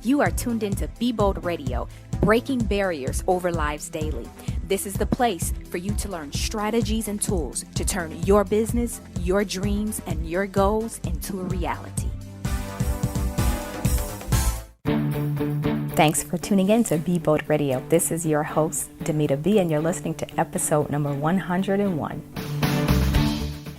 You are tuned into Be Bold Radio, breaking barriers over lives daily. This is the place for you to learn strategies and tools to turn your business, your dreams, and your goals into a reality. Thanks for tuning in to Be Bold Radio. This is your host, Dymeata B, and you're listening to episode number 101.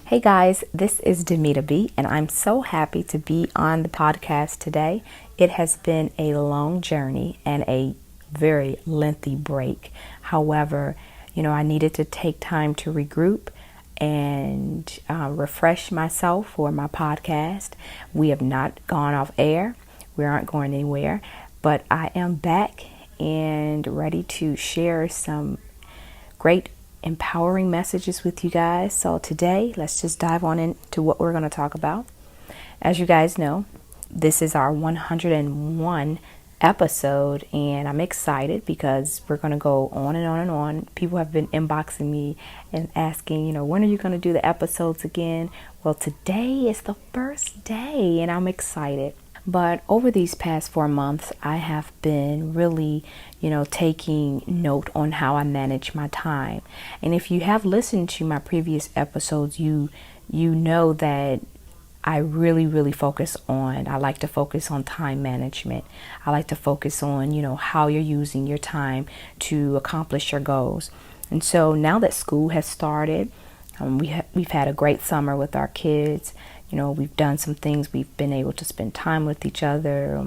Hey guys, this is Dymeata B, and I'm so happy to be on the podcast today. It has been a long journey and a very lengthy break. However, I needed to take time to regroup and refresh myself for my podcast. We have not gone off air. We aren't going anywhere, but I am back and ready to share some great empowering messages with you guys. So today, let's just dive on into what we're going to talk about. As you guys know, this is our 101 episode, and I'm excited because we're going to go on and on and on. People have been inboxing me and asking, when are you going to do the episodes again? Well, today is the first day, and I'm excited. But over these past 4 months, I have been really, taking note on how I manage my time. And if you have listened to my previous episodes, you know that I really I like to focus on time management. I like to focus on, how you're using your time to accomplish your goals. And so now that school has started, we've had a great summer with our kids. We've done some things. We've been able to spend time with each other,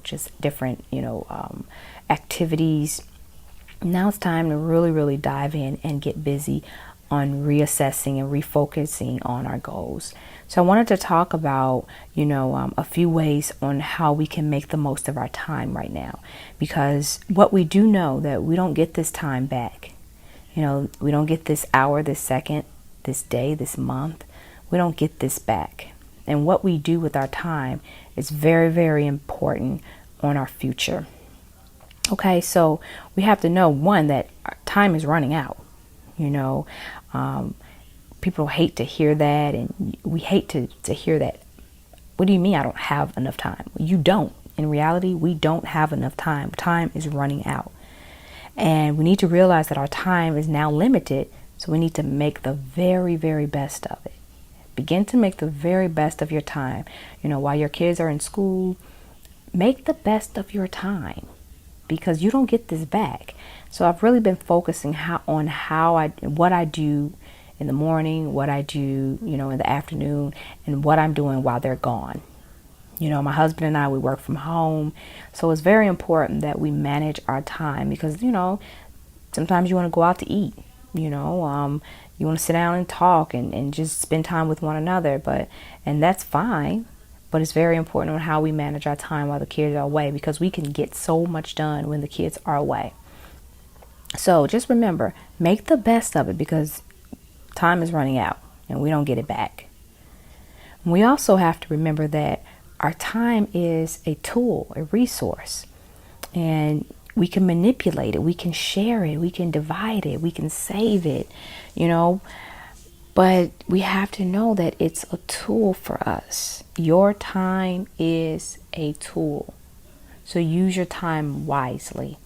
just different, activities. Now it's time to really dive in and get busy on reassessing and refocusing on our goals. So I wanted to talk about, a few ways on how we can make the most of our time right now, because what we do know that we don't get this time back. We don't get this hour, this second, this day, this month. We don't get this back. And what we do with our time is very important on our future. Okay, so we have to know, one, that our time is running out. People hate to hear that, and we hate to hear that. What do you mean I don't have enough time? You don't. In reality, we don't have enough time. Time is running out. And we need to realize that our time is now limited, so we need to make the very best of it. Begin to make the very best of your time. While your kids are in school, make the best of your time, because you don't get this back. So I've really been focusing on what I do in the morning, what I do, in the afternoon, and what I'm doing while they're gone. My husband and I, we work from home. So it's very important that we manage our time, because, sometimes you want to go out to eat, you want to sit down and talk and just spend time with one another, and that's fine. But it's very important on how we manage our time while the kids are away, because we can get so much done when the kids are away. So just remember, make the best of it, because time is running out and we don't get it back. We also have to remember that our time is a tool, a resource, and we can manipulate it, we can share it, we can divide it, we can save it, but we have to know that it's a tool for us. Your time is a tool, so use your time wisely.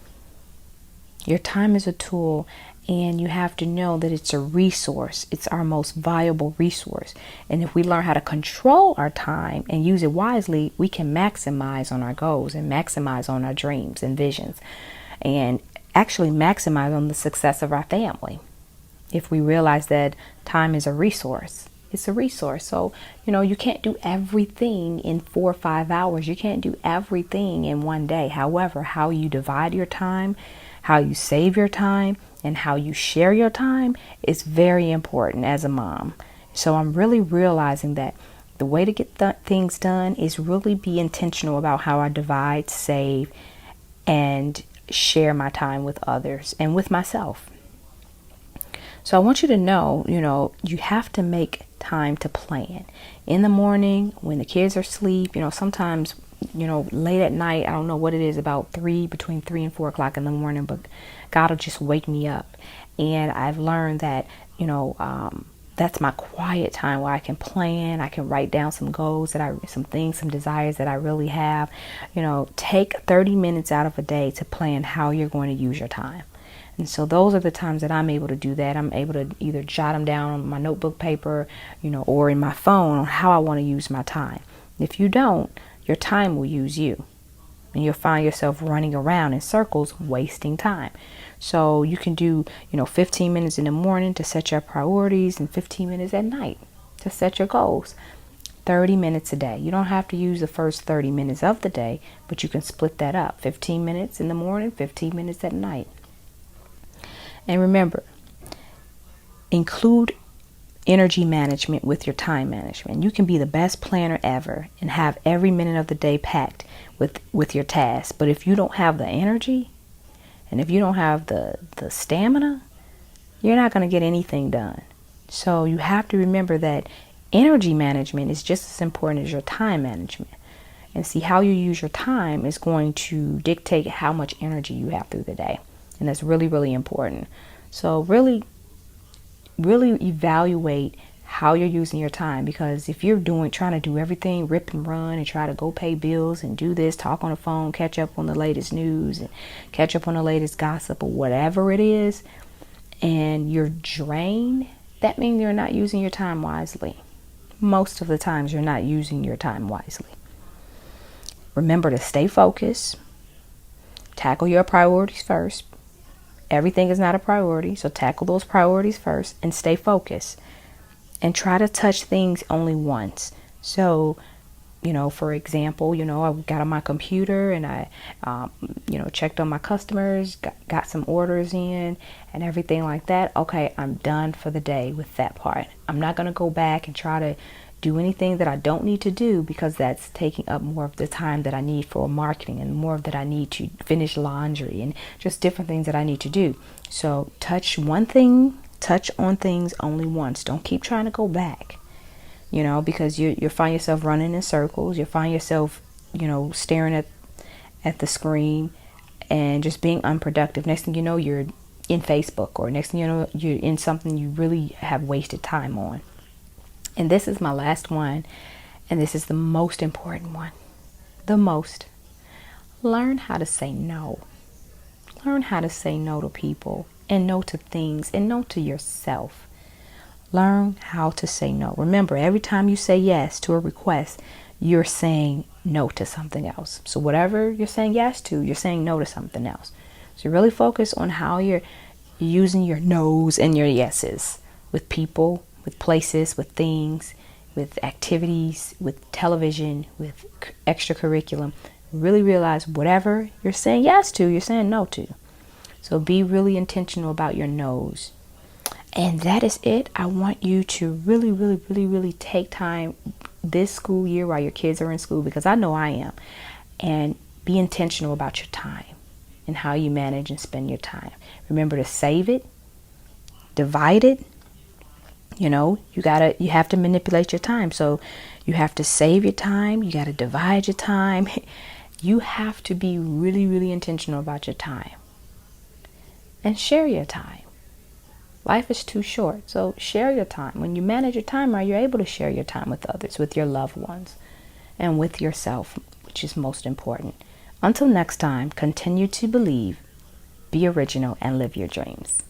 Your time is a tool, and you have to know that it's a resource. It's our most valuable resource. And if we learn how to control our time and use it wisely, we can maximize on our goals and maximize on our dreams and visions, and actually maximize on the success of our family. If we realize that time is a resource, it's a resource. So, you can't do everything in 4 or 5 hours. You can't do everything in one day. However, how you divide your time, how you save your time, and how you share your time is very important as a mom. So I'm really realizing that the way to get things done is really be intentional about how I divide, save, and share my time with others and with myself. So I want you to know, you have to make time to plan. In the morning, when the kids are asleep, sometimes, late at night, I don't know what it is, between 3 and 4 o'clock in the morning, but God will just wake me up. And I've learned that, That's my quiet time where I can plan. I can write down some goals some things, some desires that I really have. Take 30 minutes out of a day to plan how you're going to use your time. And so those are the times that I'm able to do that. I'm able to either jot them down on my notebook paper, or in my phone on how I want to use my time. If you don't, your time will use you. And you'll find yourself running around in circles, wasting time. So you can do, 15 minutes in the morning to set your priorities and 15 minutes at night to set your goals. 30 minutes a day. You don't have to use the first 30 minutes of the day, but you can split that up. 15 minutes in the morning, 15 minutes at night. And remember, include energy management with your time management. You can be the best planner ever and have every minute of the day packed with your tasks. But if you don't have the energy and if you don't have the stamina, you're not going to get anything done. So you have to remember that energy management is just as important as your time management. And see, how you use your time is going to dictate how much energy you have through the day. And that's really, really important. So really evaluate how you're using your time, because if you're trying to do everything, rip and run and try to go pay bills and do this, talk on the phone, catch up on the latest news and catch up on the latest gossip or whatever it is, and you're drained, that means you're not using your time wisely. Most of the times you're not using your time wisely. Remember to stay focused. Tackle your priorities first. Everything is not a priority, so tackle those priorities first and stay focused. And try to touch things only once. So, for example, I got on my computer and I, checked on my customers, got some orders in and everything like that. Okay, I'm done for the day with that part. I'm not going to go back and try to do anything that I don't need to do, because that's taking up more of the time that I need for marketing and more of that I need to finish laundry and just different things that I need to do. So touch on things only once. Don't keep trying to go back, because you find yourself running in circles. You find yourself, staring at the screen and just being unproductive. Next thing you know, you're in Facebook, or next thing you know, you're in something you really have wasted time on. And this is my last one, and this is the most important one. Learn how to say no. Learn how to say no to people, and no to things, and no to yourself. Learn how to say no. Remember, every time you say yes to a request, you're saying no to something else. So whatever you're saying yes to, you're saying no to something else. So really focus on how you're using your no's and your yeses with people, with places, with things, with activities, with television, with extra curriculum. Really realize whatever you're saying yes to, you're saying no to. So be really intentional about your no's. And that is it. I want you to really, really, really, really take time this school year while your kids are in school, because I know I am, and be intentional about your time and how you manage and spend your time. Remember to save it, divide it. You have to manipulate your time. So you have to save your time. You got to divide your time. You have to be really, really intentional about your time. And share your time. Life is too short, so share your time. When you manage your time right, you're able to share your time with others, with your loved ones, and with yourself, which is most important. Until next time, continue to believe, be original, and live your dreams.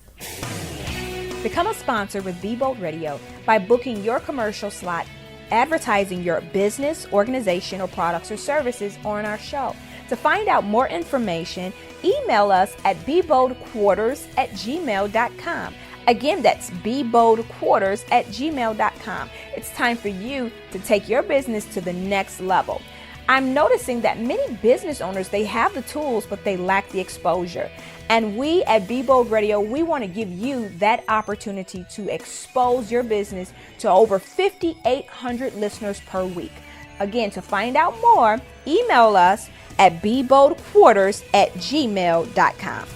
Become a sponsor with Be Bold Radio by booking your commercial slot, advertising your business, organization, or products or services on our show. To find out more information, email us at beboldquarters@gmail.com. Again, that's beboldquarters@gmail.com. It's time for you to take your business to the next level. I'm noticing that many business owners, they have the tools, but they lack the exposure. And we at Be Bold Radio, we want to give you that opportunity to expose your business to over 5,800 listeners per week. Again, to find out more, email us at beboldquarters@gmail.com.